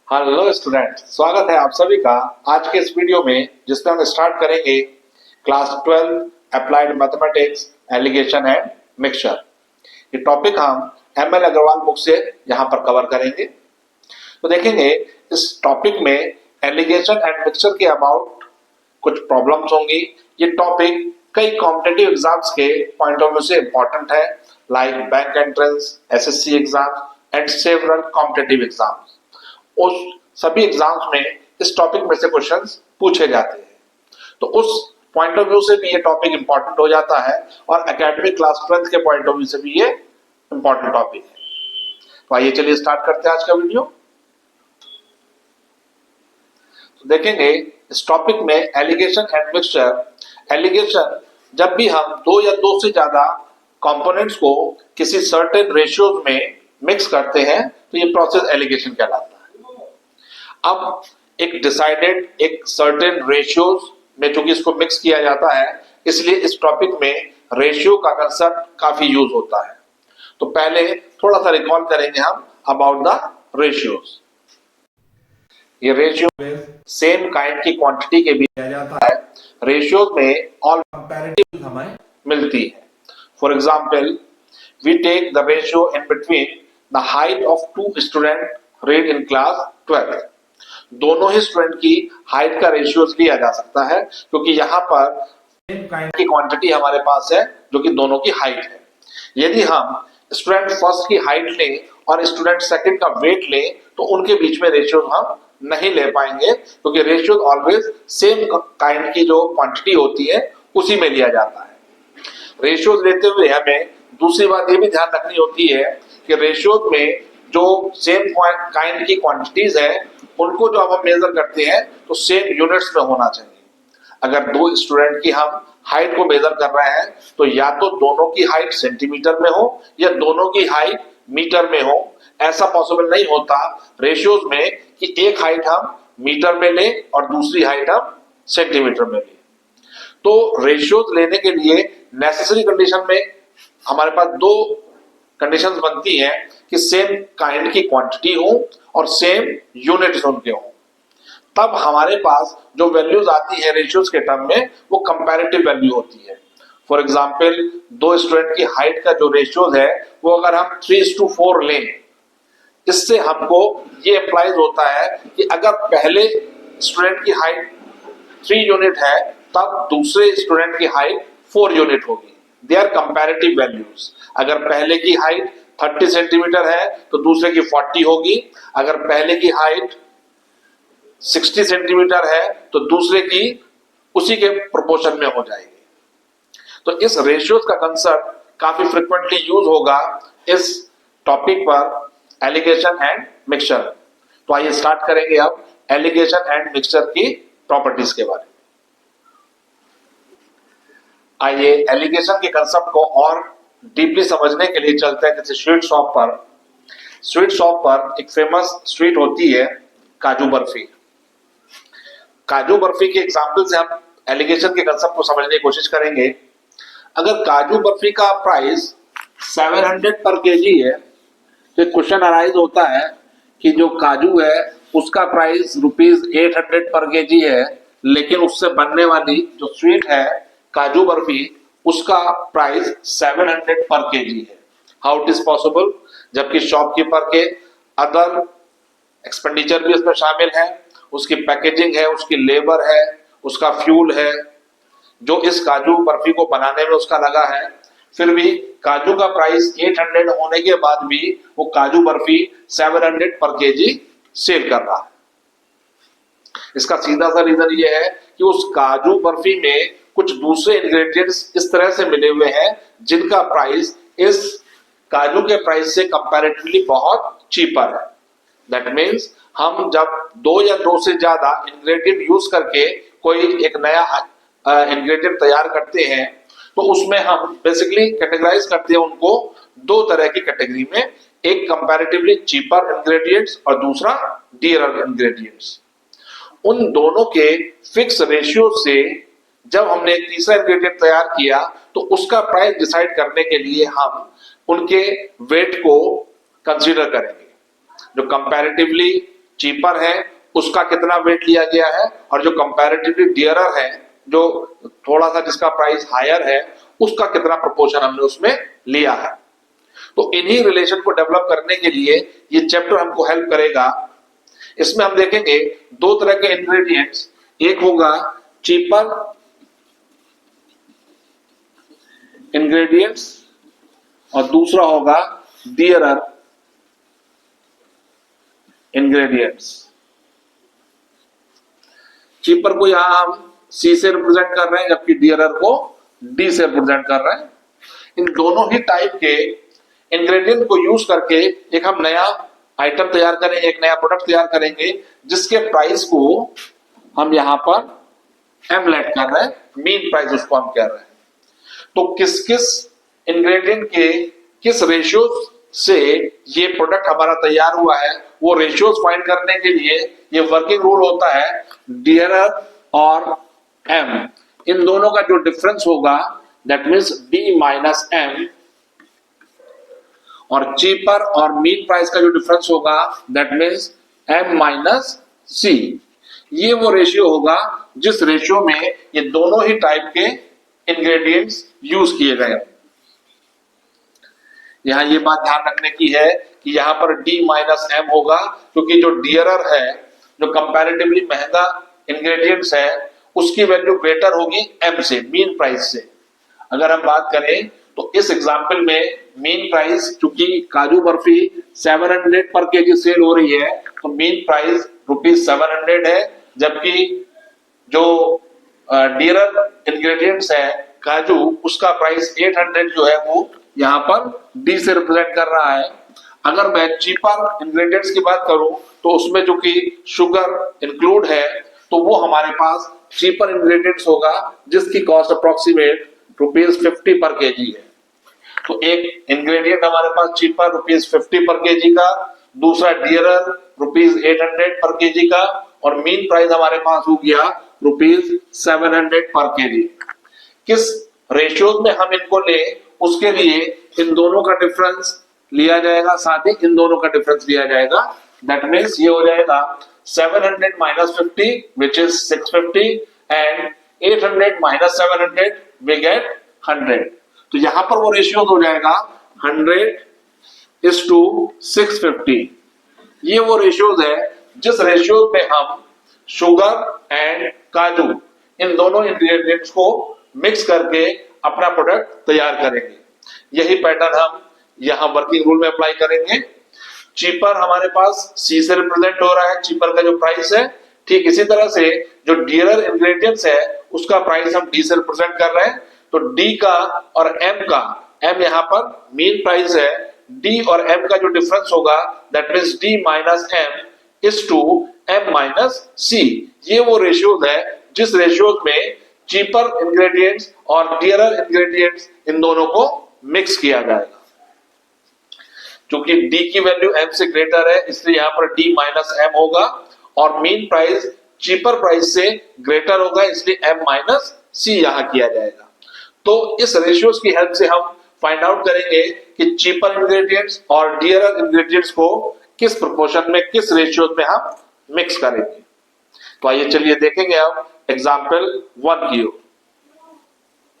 Hello student, स्वागत है आप सभी का आज के इस वीडियो में, जिसमें हम स्टार्ट करेंगे class 12 applied mathematics alligation and mixture. ये टॉपिक हम एमएल अग्रवाल बुक से यहाँ पर कवर करेंगे। तो देखेंगे इस टॉपिक में एलिगेशन एंड मिक्सचर के अबाउट कुछ प्रॉब्लम्स होंगी। ये टॉपिक कई कॉम्पिटिटिव एग्जाम्स के पॉइंट ऑफ व्यू से इंपॉर्टेंट है, like bank entrance, SSC exam and several competitive exams. उस सभी एग्जाम्स में इस टॉपिक में से क्वेश्चंस पूछे जाते हैं, तो उस पॉइंट ऑफ व्यू से भी ये टॉपिक इंपॉर्टेंट हो जाता है और एकेडमिक क्लास 12 के पॉइंट ऑफ व्यू से भी ये इंपॉर्टेंट टॉपिक है। तो आइए चलिए स्टार्ट करते हैं आज का वीडियो। तो देखेंगे इस टॉपिक में एलिगेशन एंड मिक्सचर। एलिगेशन, जब भी हम दो या दो से ज्यादा कंपोनेंट्स को किसी सर्टेन रेशियोज में मिक्स करते हैं तो ये प्रोसेस एलिगेशन कहलाता है। अब एक डिसाइडेड एक सर्टेन रेशियोज में चूंकि इसको मिक्स किया जाता है, इसलिए इस टॉपिक में रेशियो का कंसेप्ट काफी यूज होता है। तो पहले थोड़ा सा रिकॉल करेंगे हम अबाउट द रेशियोज। ये रेशियो सेम काइंड की क्वांटिटी के बीच दिया जाता है। रेशियोज में ऑल कंपैरेटिव हमें मिलती है। For example, we take the ratio in between the height of two student read in class 12। दोनों ही स्टूडेंट की हाइट का रेशियोज लिया जा सकता है, क्योंकि यहाँ पर सेम काइंड की क्वांटिटी हमारे पास है जो कि दोनों की हाइट है। यदि हम स्टूडेंट फर्स्ट की हाइट लें और स्टूडेंट सेकंड का वेट लें तो उनके बीच में रेशियोज हम नहीं ले पाएंगे, क्योंकि रेशियोज ऑलवेज सेम काइंड की जो क्वांटिटी होती है उसी में लिया जाता है। रेशियोज लेते हुए हमें दूसरी बात ये भी ध्यान रखनी होती है कि रेशियोज में जो सेम काइंड की क्वांटिटीज है उनको जो हम मेजर करते हैं तो सेम यूनिट्स में होना चाहिए। अगर दो स्टूडेंट की हम हाइट को मेजर कर रहे हैं तो या तो दोनों की हाइट सेंटीमीटर में हो या दोनों की हाइट मीटर में हो। ऐसा पॉसिबल नहीं होता रेशियोज में कि एक हाइट हम मीटर में लें और दूसरी हाइट हम सेंटीमीटर में लें। तो रेशियोज लेने के लिए नेसेसरी कंडीशन में हमारे पास दो कंडीशंस बनती हैं कि सेम काइंड की क्वांटिटी हो और सेम यूनिट्स उनके हो। तब हमारे पास जो वैल्यूज आती है रेशियोज के टर्म में वो कंपैरेटिव वैल्यू होती है। फॉर एग्जांपल, दो स्टूडेंट की हाइट का जो रेशियोज है वो अगर हम 3:4 लें, इससे हमको ये इंप्लाइज होता है कि अगर पहले स्टूडेंट की हाइट 3 यूनिट है तब दूसरे स्टूडेंट की हाइट 4 यूनिट होगी। They are comparative values. अगर पहले की हाइट 30 सेंटीमीटर है तो दूसरे की 40 होगी। अगर पहले की हाइट 60 सेंटीमीटर है तो दूसरे की उसी के प्रोपोर्शन में हो जाएगी। तो इस रेशियोज का कंसेप्ट काफी फ्रिक्वेंटली यूज होगा इस टॉपिक पर, एलिगेशन एंड मिक्सचर। तो आइए स्टार्ट करेंगे अब एलिगेशन एंड मिक्सचर की प्रॉपर्टीज के बारे में। आइए एलिगेशन के कंसेप्ट को और डीपली समझने के लिए चलते हैं किसी स्वीट शॉप पर। स्वीट शॉप पर एक फेमस स्वीट होती है काजू बर्फी। काजू बर्फी के एग्जाम्पल से हम एलिगेशन के कंसेप्ट को समझने की कोशिश करेंगे। अगर काजू बर्फी का प्राइस 700 पर केजी है तो एक क्वेश्चन अराइज होता है कि जो काजू है उसका प्राइस ₹800 पर केजी है, लेकिन उससे बनने वाली जो स्वीट है काजू बर्फी उसका प्राइस 700 पर केजी है। हाउ इट इज पॉसिबल, जबकि शॉपकीपर के अदर एक्सपेंडिचर भी उसमें शामिल है, उसकी पैकेजिंग है, उसकी लेबर है, उसका फ्यूल है जो इस काजू बर्फी को बनाने में उसका लगा है। फिर भी काजू का प्राइस 800 होने के बाद भी वो काजू बर्फी 700 पर केजी सेल कर रहा है। इसका सीधा सा रीजन ये है कि उस काजू बर्फी में कुछ दूसरे इंग्रेडिएंट्स इस तरह से मिले हुए हैं जिनका प्राइस इस काजू के प्राइस से कंपैरेटिवली बहुत चीपर है। दैट मीन्स हम जब दो या दो से ज्यादा इंग्रेडिएंट यूज करके कोई एक नया इंग्रेडिएंट तैयार करते हैं तो उसमें हम बेसिकली कैटेगराइज करते हैं उनको दो तरह की कैटेगरी में, एक कंपैरेटिवली चीपर इंग्रेडिएंट्स और दूसरा डियरर इंग्रेडिएंट्स। उन दोनों के फिक्स रेशियो से जब हमने एक तीसरा इंग्रेडिएंट तैयार किया तो उसका प्राइस डिसाइड करने के लिए हम उनके वेट को कंसीडर करेंगे। जो कंपैरेटिवली चीपर है उसका कितना वेट लिया गया है, और जो कंपैरेटिवली डियरर है, जो थोड़ा सा जिसका प्राइस हायर है, उसका कितना प्रोपोर्शन हमने उसमें लिया है। तो इन्हीं रिलेशन को डेवलप करने के लिए ये चैप्टर हमको हेल्प करेगा। इसमें हम देखेंगे दो तरह के इंग्रेडिएंट्स, एक होगा चीपर इंग्रेडिएंट्स और दूसरा होगा डियरर इंग्रेडिएंट्स। चीपर को यहां हम सी से रिप्रेजेंट कर रहे हैं, जबकि डियरर को डी से रिप्रेजेंट कर रहे हैं। इन दोनों ही टाइप के इंग्रेडिएंट को यूज करके एक हम नया आइटम तैयार करेंगे, एक नया प्रोडक्ट तैयार करेंगे, जिसके प्राइस को हम यहां पर एम लेट कर रहे हैं, मीन प्राइस उसको हम कह रहे हैं। तो किस किस इंग्रेडिएंट के किस रेशियो से ये प्रोडक्ट हमारा तैयार हुआ है, वो रेशियोज फाइंड करने के लिए ये वर्किंग रूल होता है डियरर और एम, इन दोनों का जो डिफरेंस होगा that means D minus M, और चीपर और मीन प्राइस का जो डिफरेंस होगा that means M minus C. ये वो रेशियो होगा जिस रेशियो में ये दोनों ही टाइप के इंग्रेडिएंट्स यूज किए गए। यहां ये बात ध्यान रखने की है कि यहां पर डी माइनस एम होगा, क्योंकि जो डियरर है, जो कंपैरेटिवली महंगा इंग्रेडिएंट्स है, उसकी वैल्यू ग्रेटर होगी एम से, मीन प्राइस से। अगर हम बात करें तो इस एग्जांपल में मीन प्राइस, चूंकि काजू बर्फी 700 पर केजी सेल हो रही है, तो मीन प्राइस ₹700 है, जबकि जो डियरर इंग्रेडिएंट्स है काजू, उसका प्राइस 800 जो है वो यहाँ पर डी से रिप्रेजेंट कर रहा है। अगर मैं चीपर इंग्रेडिएंट्स की बात करूं तो उसमें जो कि शुगर इंक्लूड है, तो वो हमारे पास चीपर इंग्रेडिएंट्स होगा जिसकी कॉस्ट अप्रोक्सीमेट ₹50 पर केजी है। तो एक इंग्रेडिएंट हमारे पास चीपर ₹50 पर केजी का, दूसरा डियरर ₹800 पर केजी का, और मीन प्राइस हमारे पास हो गया ₹700 पर केजी। किस रेशियोज में हम इनको ले, उसके लिए इन दोनों का डिफरेंस लिया जाएगा, साथ ही इन दोनों का डिफरेंस लिया जाएगा। दैट मींस ये हो जाएगा 700 minus 50 which is 650 and 800 minus 700 we get 100। तो यहां पर वो रेशियो हो जाएगा 100:650। ये वो रेशियोज है जिस रेशियो में हम शुगर एंड काजू इन दोनों इंग्रेडिएंट्स को मिक्स करके अपना प्रोडक्ट तैयार करेंगे। यही पैटर्न हम यहां वर्किंग रूल में अप्लाई करेंगे। चीपर हमारे पास सी से रिप्रेजेंट हो रहा है, चीपर का जो प्राइस है, ठीक इसी तरह से जो डियरर इंग्रेडिएंट्स है उसका प्राइस हम डी से रिप्रेजेंट कर रहे हैं। तो डी का और एम का, एम यहाँ पर मीन प्राइस है, डी और एम का जो डिफरेंस होगा that means D minus M is to M minus C. ये वो रेशियोज है जिस रेशियोज में चीपर इंग्रेडिएंट्स और डियरर इंग्रेडिएंट्स इन दोनों को मिक्स किया जाएगा। क्योंकि डी की वैल्यू एम से ग्रेटर है, इसलिए यहां पर डी माइनस एम होगा, और मीन प्राइस चीपर प्राइस से ग्रेटर होगा, इसलिए एम माइनस सी यहां किया जाएगा। तो इस रेशियोज की हेल्प से हम फाइंड आउट करेंगे कि चीपर इंग्रेडिएंट्स और डियरर इंग्रेडिएंट्स को किस प्रोपोर्शन में, किस रेशियोज में हम मिक्स करेंगे। तो आइए चलिए देखेंगे अब एग्जाम्पल 1 की ओर।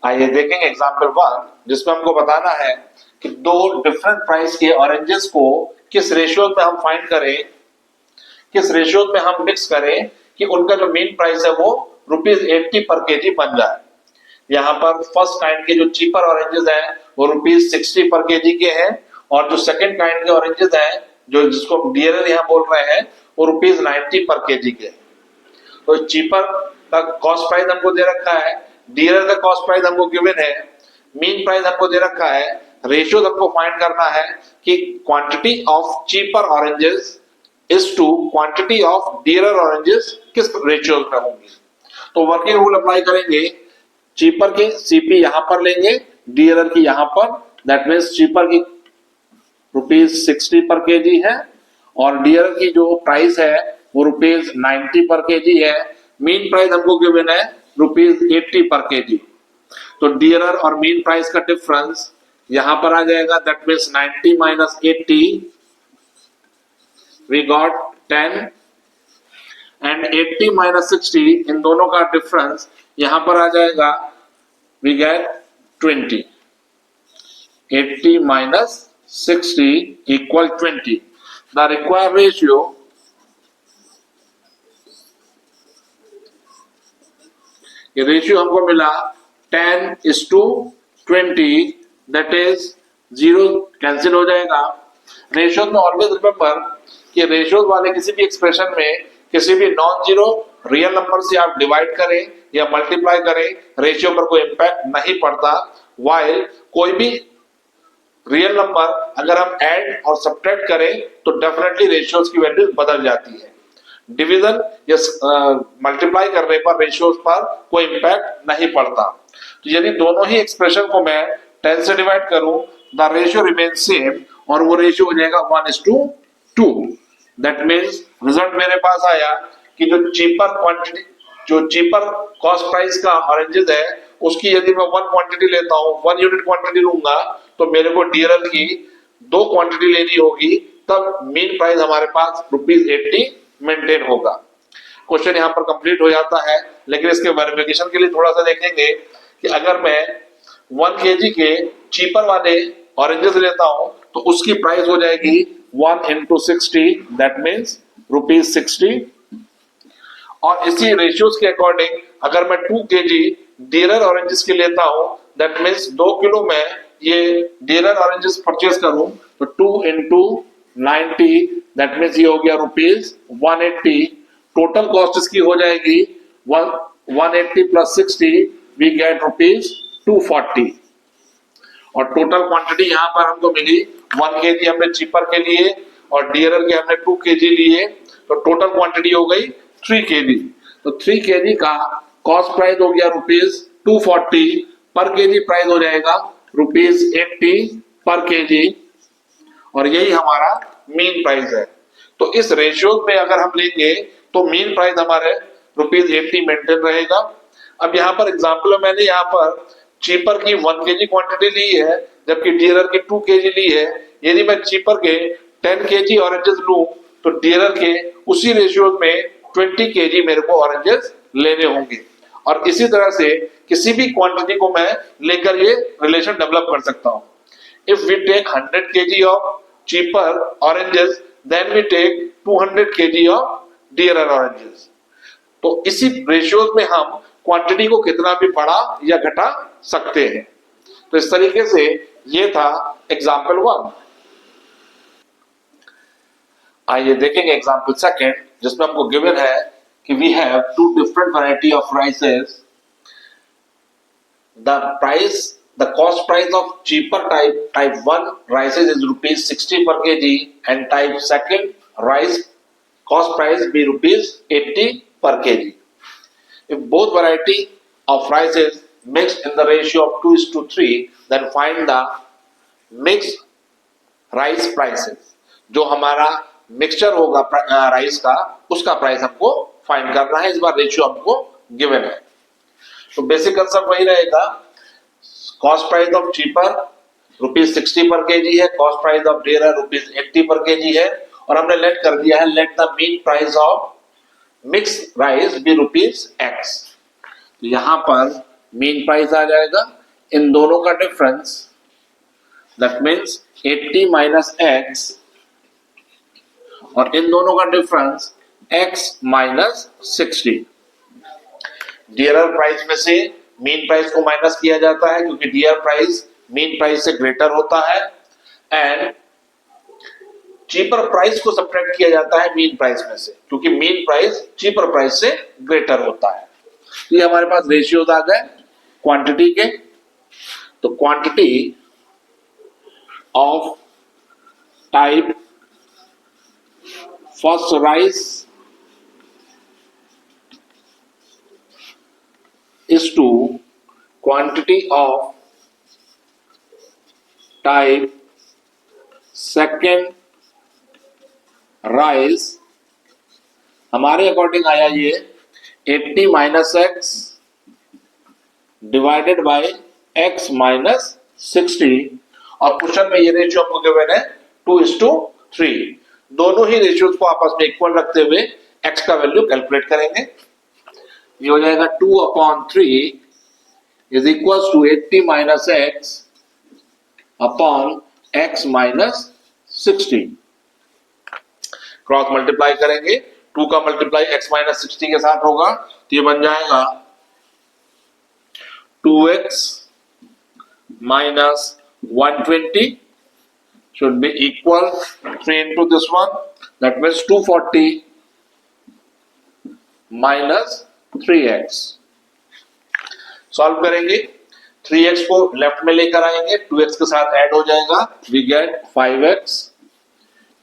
आइए देखेंगे एग्जाम्पल 1, जिसमें हमको बताना है कि दो डिफरेंट प्राइस के ऑरेंजेस को किस रेशियो में हम फाइंड करें, किस रेशियो में हम मिक्स करें कि उनका जो मीन प्राइस है वो ₹80 पर केजी बन जाए। यहाँ पर फर्स्ट काइंड के जो चीपर ऑरेंजेस हैं वो ₹60 पर केजी के हैं, और जो सेकंड काइंड के ऑरेंजेस हैं, जो जिसको डियरर यहाँ बोल रहे हैं, वो ₹90 पर केजी के। तो चीपर का कॉस्ट प्राइस हमको दे रखा है, डियरर का कॉस्ट प्राइस हमको गिवन है, मीन प्राइस हमको दे रखा है, रेशियो हमको फाइंड करना है कि quantity of cheaper oranges is to quantity of dearer oranges किस रेशियो में होंगी। तो वर्किंग रूल अप्लाई करेंगे, चीपर के सीपी यहां पर लेंगे, डियरर की यहां पर, दैट मींस चीपर की ₹60 पर केजी है, और डियरर की जो प्राइस है वो ₹90 पर केजी है। मीन प्राइस हमको गिवन है ₹80 पर केजी। तो डियरर और मीन प्राइस का डिफरेंस यहां पर आ जाएगा, that means 90 minus 80 we got 10, and 80 minus 60, इन दोनों का डिफरेंस यहां पर आ जाएगा, we get 20. 80 minus 60 equal 20. The required ratio ये रेशियो हमको मिला 10:20, दैट इज 0 कैंसिल हो जाएगा. रेशियो में ऑलवेज रिमेंबर कि रेशियो वाले किसी भी एक्सप्रेशन में किसी भी नॉन जीरो रियल नंबर से आप डिवाइड करें या मल्टीप्लाई करें, रेशियो पर कोई इंपैक्ट नहीं पड़ता. वाइल कोई भी रियल नंबर अगर हम ऐड और सब्ट्रैक्ट करें तो डेफिनेटली रेशियोज की वैल्यू बदल जाती है. डिवीजन या मल्टीप्लाई करने पर रेशियोज पर कोई इंपैक्ट नहीं पड़ता. तो यदि दोनों ही एक्सप्रेशन को मैं 10 से डिवाइड करूं, द रेशियो रिमेन सेम और वो रेशियो हो जाएगा 1:2. दैट मीन्स रिजल्ट मेरे पास आया कि जो चीपर कॉस्ट प्राइस का ऑरेंजेस है उसकी यदि मैं 1 क्वांटिटी लेता हूं, 1 यूनिट क्वांटिटी लूंगा, तो मेरे को डीआरएल की 2 क्वांटिटी लेनी होगी, तब मीन प्राइस हमारे पास ₹80 मेंटेन होगा. क्वेश्चन यहाँ पर कंप्लीट हो जाता है. लेकिन इसके वेरिफिकेशन के लिए थोड़ा सा देखेंगे कि अगर मैं 1 kg के चीपर वाले ऑरेंजेस लेता हूं तो उसकी प्राइस हो जाएगी 1 into 60, दैट मीन्स ₹60. और इसी रेशियोज के अकॉर्डिंग अगर मैं 2 kg डीलर ऑरेंजेस के लेता हूं, दैट मीन्स 2 किलो में ये डीलर ऑरेंजेस परचेज करूं तो 2 into 90, दैट मीन्स ये हो गया ₹180. टोटल कॉस्ट इसकी हो जाएगी 180 plus 60, वी गेट ₹240. और टोटल क्वांटिटी यहाँ पर हमको मिली 1 kg हमने चीपर के लिए और डीलर के हमने 2 kg लिए, तो टोटल क्वांटिटी हो गई 3 kg. तो 3 kg का कॉस्ट प्राइस हो गया ₹240, पर केजी प्राइस हो जाएगा ₹80 पर केजी, और यही हमारा मीन प्राइस है. तो इस रेशियो में अगर हम लेंगे तो मीन प्राइस हमारे ₹80 मेंटेन रहेगा. अब यहाँ पर एग्जांपल में मैंने यहाँ पर चीपर की 1 kg क्वांटिटी ली है जबकि डीलर की 2 kg ली है. यदि मैं चीपर के 10 kg ऑरेंजेस लूं तो डीलर के उसी रेशियो में 20 kg मेरे को ऑरेंजेस लेने होंगे. और इसी तरह से किसी भी क्वांटिटी को मैं लेकर ये रिलेशन डेवलप कर सकता हूं. If we take 100 kg of cheaper oranges, then we take 200 kg of dealer oranges. तो इसी रेशियोज में हम क्वांटिटी को कितना भी बढ़ा या घटा सकते हैं. तो इस तरीके से ये था एग्जाम्पल 1. आइए देखेंगे एग्जाम्पल 2 जिसमें हमको गिवन है कि we have 2 different variety of rices. The cost price of cheaper type 1 rices is ₹60 per kg and type 2 rice cost price be ₹80 per kg. If both variety of rices mixed in the ratio of 2:3, then find the mixed rice prices. जो हमारा mixture होगा rice का, उसका price हमको find करना है. इस बार ratio हमको गिवन है. तो बेसिक कंसेप्ट वही रहेगा. कॉस्ट प्राइस ऑफ चीपर ₹60 पर केजी है, कॉस्ट प्राइस ऑफ डीलर ₹80 पर केजी है, और हमने लेट कर दिया है let the mean price of mix rice be ₹X. तो यहां पर मीन प्राइस आ जाएगा इन दोनों का difference, that means 80 minus X, और इन दोनों का difference X minus 60. Dealer price में से मीन प्राइस को माइनस किया जाता है क्योंकि डीलर प्राइस मीन प्राइस से ग्रेटर होता है, एंड चीपर प्राइस को सब्ट्रैक्ट किया जाता है मीन प्राइस में से क्योंकि मीन प्राइस चीपर प्राइस से ग्रेटर होता है. तो ये हमारे पास रेशियोज आ गए क्वांटिटी के. तो quantity of type first rice is to quantity of type second rice. हमारे अकॉर्डिंग आया ये 80 minus X divided by X minus 60, और क्वेश्चन में ये रेशियो हमको गिवन है 2:3. दोनों ही रेशियोज को आपस में इक्वल रखते हुए x का वैल्यू कैलकुलेट करेंगे। ये हो जाएगा 2/3 is equal to 80 minus x upon x minus 60। Cross multiply करेंगे, 2 का मल्टीप्लाई x माइनस 60 के साथ होगा तो ये बन जाएगा 2x minus 120 should be equal 3 into this one, that means 240 minus 3x। Solve करेंगे, 3x को लेफ्ट में लेकर आएंगे, 2x के साथ ऐड हो जाएगा, we get 5x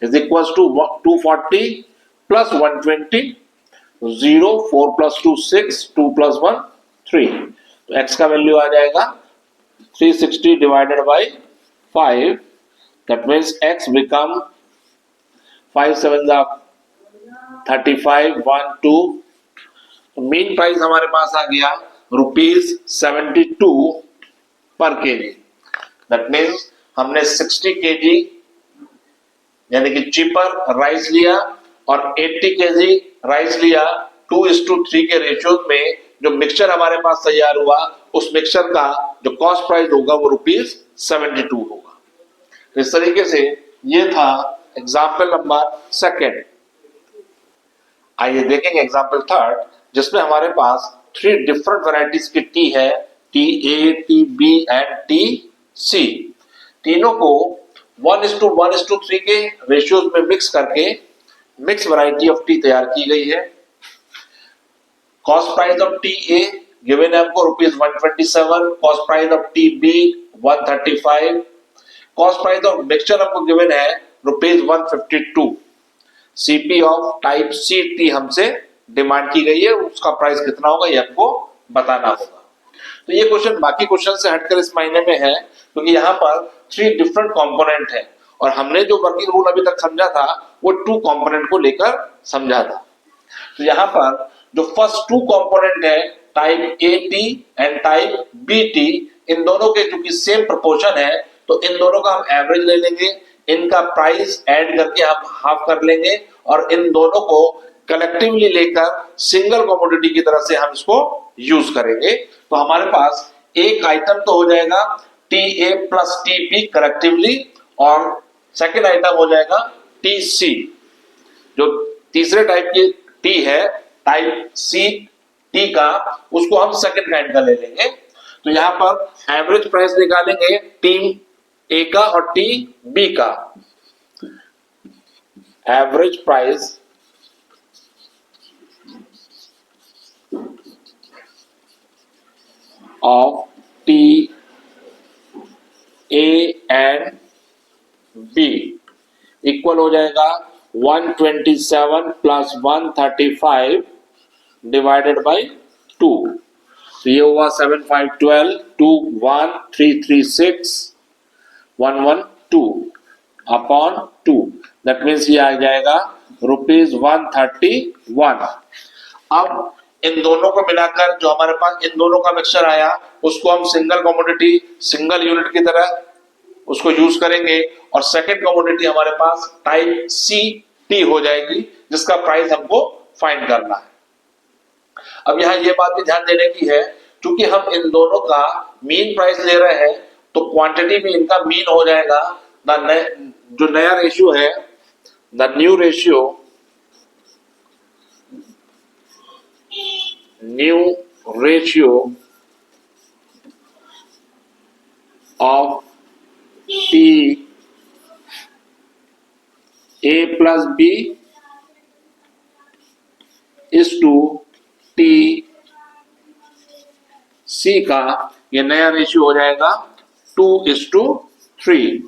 is equals to 240 plus 120, 0, 4 plus 2 6, 2 plus 1 3, तो x का वैल्यू आ जाएगा 360 divided by 5, that means x become 5 7 35 1 2, तो मेन प्राइस हमारे पास आ गया ₹72 पर केजी। दैट मीन्स हमने 60 केजी यानी कि चीपर राइस लिया और 80 केजी राइस लिया। 2:3 के रेशियो में जो मिक्सचर हमारे पास तैयार हुआ उस मिक्सचर का जो कॉस्ट प्राइस होगा वो ₹72 होगा। इस तरीके से ये था एग्जाम्पल नंबर 2। आइए देखेंगे एग्जाम्पल 3 जिसमें हमारे पास 3 डिफरेंट वैरायटीज की टी है, TA, TB एंड TC। तीनों को 1:1:3 के रेशियोज में मिक्स करके मिक्स वैरायटी ऑफ टी तैयार की गई है। Cost price of TA given है हमको ₹127, cost price of TB 135, cost price of mixture हमको गिवन है ₹152। CP of type C T हमसे डिमांड की गई है, उसका प्राइस कितना होगा ये आपको बताना होगा। तो ये क्वेश्चन बाकी क्वेश्चन से हटकर इस महीने में है क्योंकि यहाँ पर 3 डिफरेंट कंपोनेंट है और हमने जो वर्किंग रूल अभी तक समझा था वो 2 कंपोनेंट को लेकर समझा था। तो यहाँ पर जो फर्स्ट 2 कंपोनेंट है type AT and type BT, इन दोनों के चूंकि सेम प्रोपोर्शन है तो इन दोनों का हम एवरेज ले लेंगे, इनका प्राइस ऐड करके हम हाफ कर लेंगे और इन दोनों को कलेक्टिवली लेकर सिंगल कमोडिटी की तरह से हम इसको यूज करेंगे। तो हमारे पास एक आइटम तो हो जाएगा TA प्लस TP कलेक्टिवली और सेकेंड आइटम हो जाएगा TC। जो तीसरे टाइप की टी है टाइप C टी का, उसको हम सेकेंड काइंड का ले लेंगे। तो यहां पर एवरेज प्राइस निकालेंगे टीम A का और टीम B का। Average price of TA and B equal हो जाएगा 127 प्लस 135 डिवाइडेड बाई 2। तो ये हुआ 7 5 12 2 1 3 3 6 1 1 2 अपॉन 2, दैट मीन्स ये आ जाएगा ₹131। अब इन दोनों को मिलाकर जो हमारे पास इन दोनों का मिक्सचर आया उसको हम सिंगल कमोडिटी सिंगल यूनिट की तरह उसको यूज करेंगे और सेकंड कमोडिटी हमारे पास टाइप CT हो जाएगी जिसका प्राइस हमको फाइंड करना है। अब यहाँ ये बात भी ध्यान देने की है क्योंकि हम इन दोनों का मीन प्राइस ले रहे हैं तो क्वांटिटी में इनका मीन हो जाएगा जो नया रेशियो है the new ratio of TA plus B is to TC का ये नया रेशियो हो जाएगा 2:3।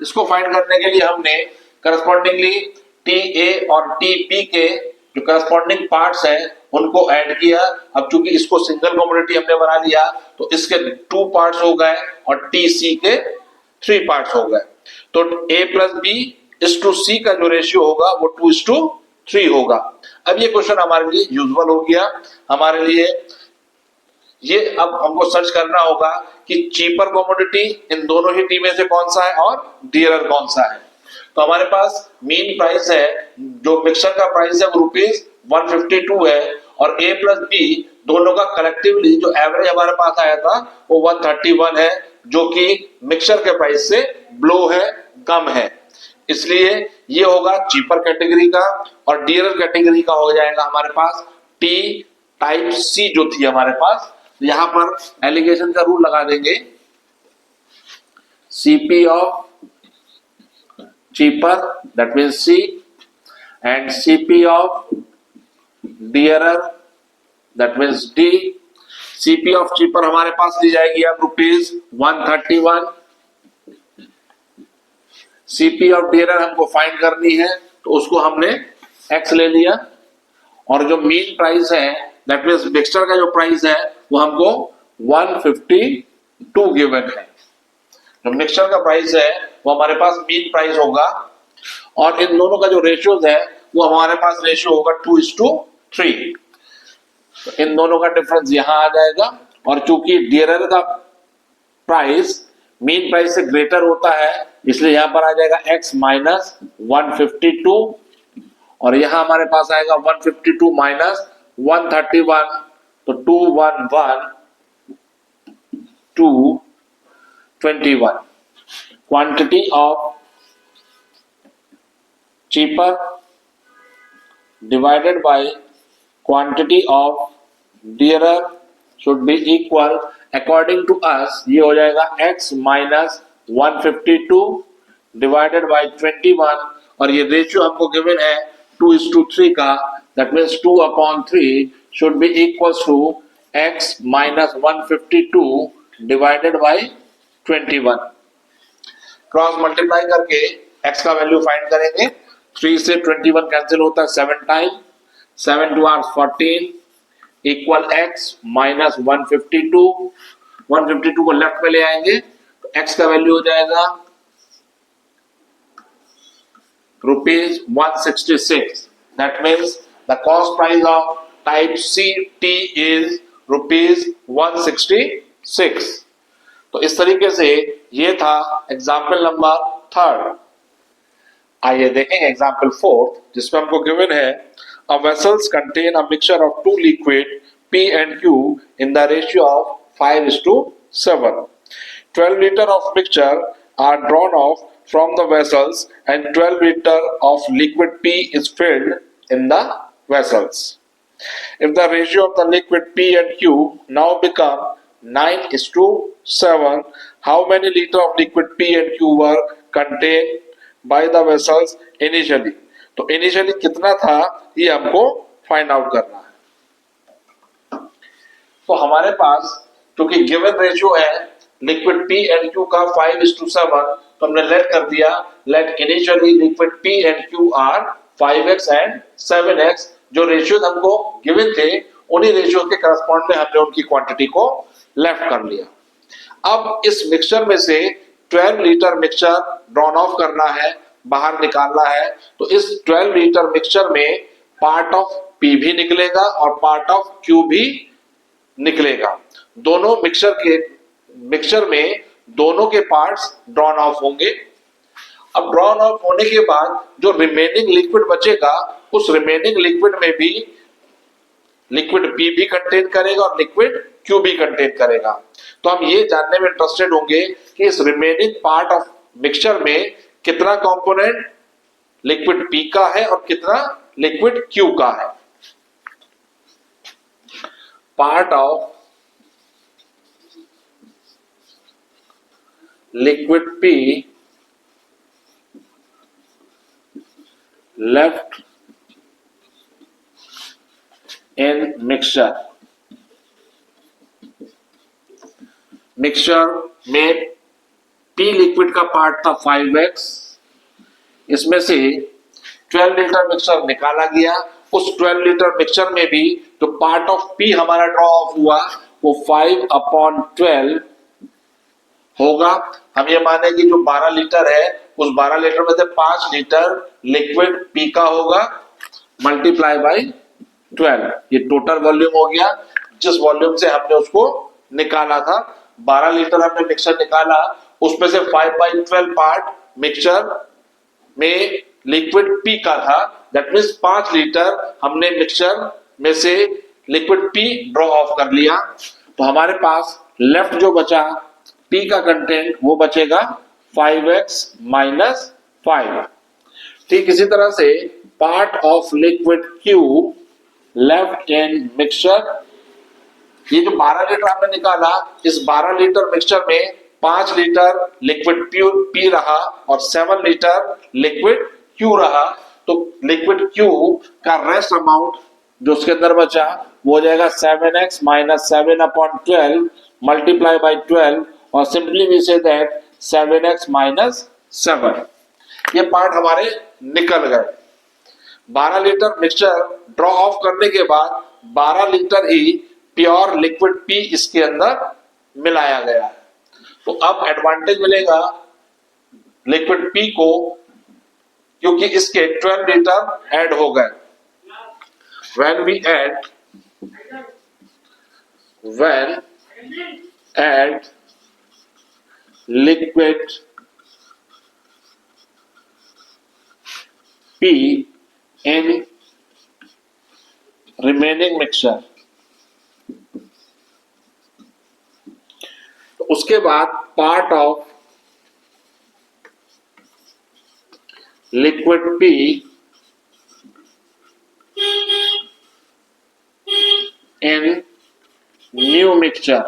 इसको फाइंड करने के लिए हमने करस्पॉन्डिंगली TA और TB के जो करस्पॉन्डिंग पार्ट्स हैं उनको ऐड किया। अब चूंकि इसको सिंगल कमोडिटी हमने बना लिया तो इसके 2 पार्ट्स हो गए और TC के 3 पार्ट्स हो गए। तो A प्लस B इस टू C का जो रेशियो होगा वो 2:3 होगा। अब ये क्वेश्चन हमारे लिए यूजुअल हो गया। हमारे लिए ये अब हमको सर्च करना होगा कि चीपर कमोडिटी इन दोनों ही टी में से कौन सा है और डियरर कौन सा है। तो हमारे पास मीन प्राइस है जो मिक्सचर का प्राइस है वो 152 है और A प्लस बी दोनों का कलेक्टिवली जो एवरेज हमारे पास आया था वो 131 है, जो कि मिक्सचर के प्राइस से ब्लो है, कम है। इसलिए ये होगा चीपर कैटेगरी का और डियरर कैटेगरी का हो जाएगा हमारे पास टी टाइप सी जो थी हमारे पास। यहां पर एलिगेशन का रूल लगा देंगे, CP of cheaper that means C and CP of dearer that means D। CP of cheaper हमारे पास ली जाएगी अब ₹131, CP of dearer हमको फाइंड करनी है तो उसको हमने X ले लिया और जो मीन प्राइस है that means मिक्सचर का जो प्राइस है वो हमको 152 गिवन है। जो मिक्सचर का प्राइस है वो हमारे पास मीन प्राइस होगा और इन दोनों का जो रेशियोज है वो हमारे पास रेशियो होगा 2:3। तो इन दोनों का डिफरेंस यहां आ जाएगा और चूंकि डियरर का प्राइस मीन प्राइस से ग्रेटर होता है इसलिए यहां पर आ जाएगा x माइनस 152 और यहां हमारे पास आएगा 152 माइनस 131 तो 211 221। Quantity of cheaper divided by quantity of dearer should be equal according to us। ये हो जाएगा x माइनस 152 डिवाइडेड बाई 21 और ये रेशियो हमको गिवन है 2:3 का, that means 2/3 should be equal to x minus 152 divided by 21। Cross multiply करके x का वैल्यू फाइंड करेंगे। 3 से 21 कैंसिल होता है 7 time, 7 2 are 14 equal x minus 152। 152 को लेफ्ट में ले आएंगे तो x का वैल्यू हो जाएगा ₹166। That means the cost price of type C tea is ₹166। तो इस तरीके से ये था एग्जाम्पल नंबर 3। आइए देखेंगे एग्जाम्पल 4 जिसमें हमको गिवन है a vessels contain a mixture of 2 liquid P and Q in the ratio of 5:7। 12 liter of mixture are drawn off from the vessels and 12 liter of liquid P is filled in the vessels। If the ratio of the liquid P and Q now become 9:7, how many liter of liquid P and Q were contained by the vessels initially। तो initially कितना था ये हमको find out करना है। तो हमारे पास क्योंकि गिवन रेशियो है लिक्विड P एंड Q का 5:7 तो हमने लेट कर दिया let initially liquid P and Q are 5x and 7x। जो रेशियोज हमको गिवन थे उन्हीं रेशियो के करस्पॉन्ड में हमने उनकी क्वांटिटी को लेफ्ट कर लिया। अब इस मिक्सचर में से 12 लीटर मिक्सचर ड्रॉन ऑफ करना है, बाहर निकालना है। तो इस 12 लीटर मिक्सचर में पार्ट ऑफ P भी निकलेगा और पार्ट ऑफ Q भी निकलेगा। दोनों मिक्सचर में दोनों के पार्ट्स ड्रॉन ऑफ होंगे। अब ड्रॉन ऑफ होने के बाद जो रिमेनिंग लिक्विड बचेगा उस रिमेनिंग लिक्विड में भी लिक्विड P भी कंटेन करेगा और लिक्विड Q भी कंटेन करेगा। तो हम ये जानने में इंटरेस्टेड होंगे कि इस रिमेनिंग पार्ट ऑफ मिक्सचर में कितना कंपोनेंट लिक्विड P का है और कितना लिक्विड Q का है। Part of liquid P left in mixture. Mixture में P लिक्विड का पार्ट था 5x, इसमें से 12 लीटर मिक्सचर निकाला गया। उस 12 लीटर मिक्सचर में भी जो पार्ट ऑफ P हमारा ड्रॉ ऑफ हुआ वो 5/12 होगा। हम ये माने कि जो 12 लीटर है उस 12 लीटर में से 5 लीटर लिक्विड P का होगा मल्टीप्लाई बाई 12। ये टोटल वॉल्यूम हो गया जिस वॉल्यूम से हमने उसको निकाला था। 12 लीटर हमने मिक्सचर निकाला, उसमें से 5/12 पार्ट मिक्सचर में लिक्विड P का था दैट मीन्स 5 लीटर हमने मिक्सचर में से लिक्विड पी ड्रॉ ऑफ कर लिया। तो हमारे पास लेफ्ट जो बचा पी का कंटेंट वो बचेगा 5x माइनस 5। ठीक इसी तरह से part of liquid Q left in mixture, ये जो 12 लीटर हमने निकाला, इस 12 लीटर मिक्सचर में 5 लीटर लिक्विड पी रहा और 7 लीटर लिक्विड क्यू रहा। तो लिक्विड क्यू का रेस्ट अमाउंट जो उसके अंदर बचा वो हो जाएगा 7x माइनस 7/12 मल्टीप्लाई बाई 12 और simply we say that 7x minus 7। ये पार्ट हमारे निकल गए। 12 लीटर मिक्सचर ड्रॉ ऑफ करने के बाद 12 लीटर ही प्योर लिक्विड पी इसके अंदर मिलाया गया है। तो अब एडवांटेज मिलेगा लिक्विड पी को क्योंकि इसके 12 लीटर ऐड हो गए। when add liquid P in remaining mixture, तो उसके बाद part of liquid P in new mixture,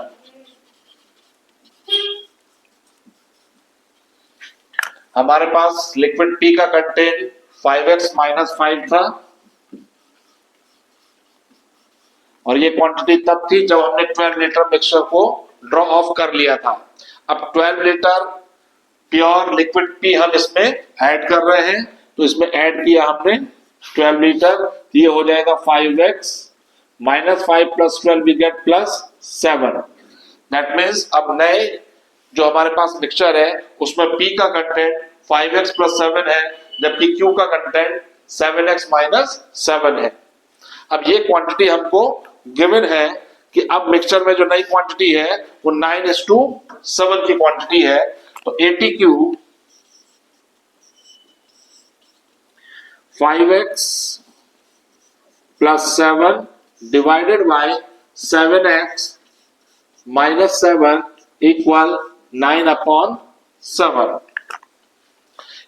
हमारे पास लिक्विड P का कंटेंट 5x माइनस 5 था और ये क्वांटिटी तब थी जब हमने 12 लीटर मिक्सचर को ड्रॉ ऑफ कर लिया था। अब 12 लीटर प्योर लिक्विड पी हम इसमें ऐड कर रहे हैं, तो इसमें ऐड किया हमने 12 लीटर, ये हो जाएगा 5x minus 5 plus 12 we get plus 7। That means अब नए जो हमारे पास मिक्सचर है उसमें P का कंटेंट 5x प्लस 7 है जबकि Q का कंटेंट 7x माइनस 7 है। अब ये क्वांटिटी हमको गिवन है कि अब मिक्सचर में जो नई क्वांटिटी है वो 9:7 की क्वांटिटी है। तो ATQ 5x plus 7 divided by 7x minus 7 equal 9/7।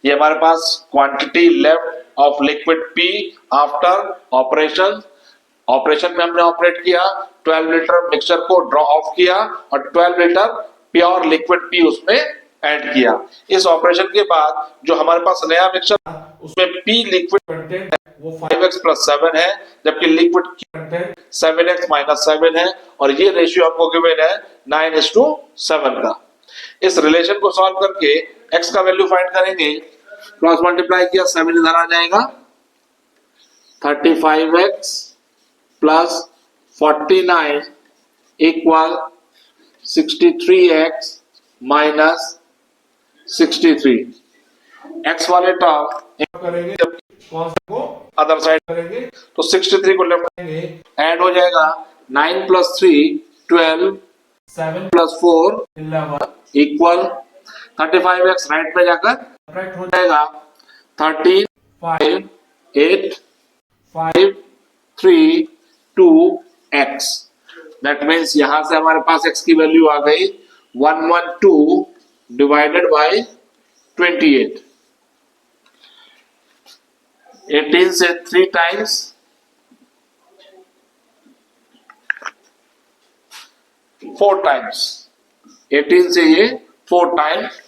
ये हमारे पास quantity left of liquid P after operation में हमने ऑपरेट किया, 12 लीटर मिक्सचर को ड्रॉ ऑफ किया और 12 लीटर प्योर लिक्विड पी उसमें ऐड किया। इस ऑपरेशन के बाद जो हमारे पास नया मिक्सचर उसमें पी लिक्विड कंटेंट वो 5x प्लस 7 है जबकि लिक्विड कंटेंट 7x माइनस 7 है और ये रेशियो हमको गिवन है 9:7 का। इस रिलेशन को सॉल्व करके x का वैल्यू फाइंड करेंगे, क्रॉस मल्टीप्लाई किया 7 इधर आ जाएगा, 35x plus 49 equal 63x minus 63। x वाले टर्म करेंगे जबकि अदर साइड करेंगे तो 63 को लेफ्ट करेंगे, ऐड हो जाएगा 9 plus 3 12, 7 plus 4 11 equal 35x right में जाकर राइट हो जाएगा 13 5 8 5 3 2 x। दैट मीन्स यहां से हमारे पास x की वैल्यू आ गई 112 डिवाइडेड बाय 28। 18 से 3 टाइम्स 4 टाइम्स, 18 से ये 4 टाइम्स,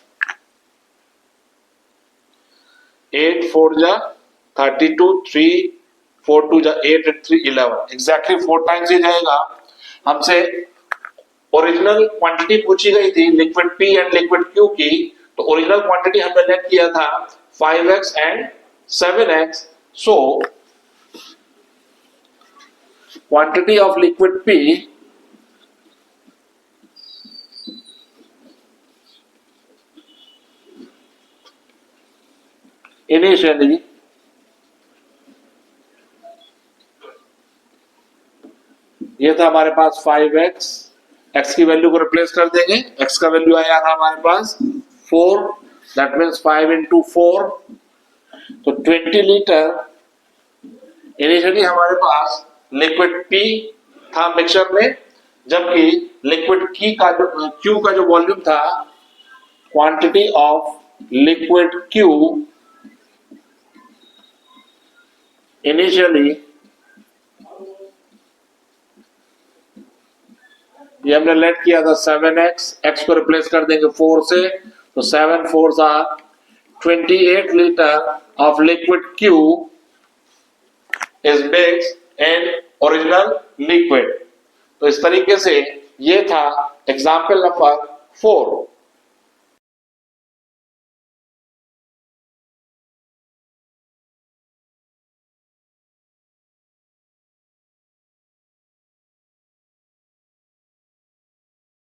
8 4 जा 32, 3 4 2 जा 8 8 3 11, एग्जैक्टली 4 टाइम्स ही जाएगा। हमसे ओरिजिनल क्वांटिटी पूछी गई थी liquid P and liquid Q की, तो ओरिजिनल क्वांटिटी हमने लेट किया था 5x and 7x। So quantity of liquid P initially ये था हमारे पास 5x, x की वैल्यू को रिप्लेस कर देंगे, x का वैल्यू आया था हमारे पास 4, दैट मीन्स 5 into 4, तो 20 लीटर इनिशियली हमारे पास लिक्विड P था मिक्सचर में, जबकि लिक्विड Q का जो वॉल्यूम था, quantity of liquid Q initially, ये हमने लेट किया था 7x, x को रिप्लेस कर देंगे 4 से, तो 7 4s are 28 litre of liquid Q is mixed in original liquid. तो इस तरीके से ये था एग्जाम्पल नंबर 4।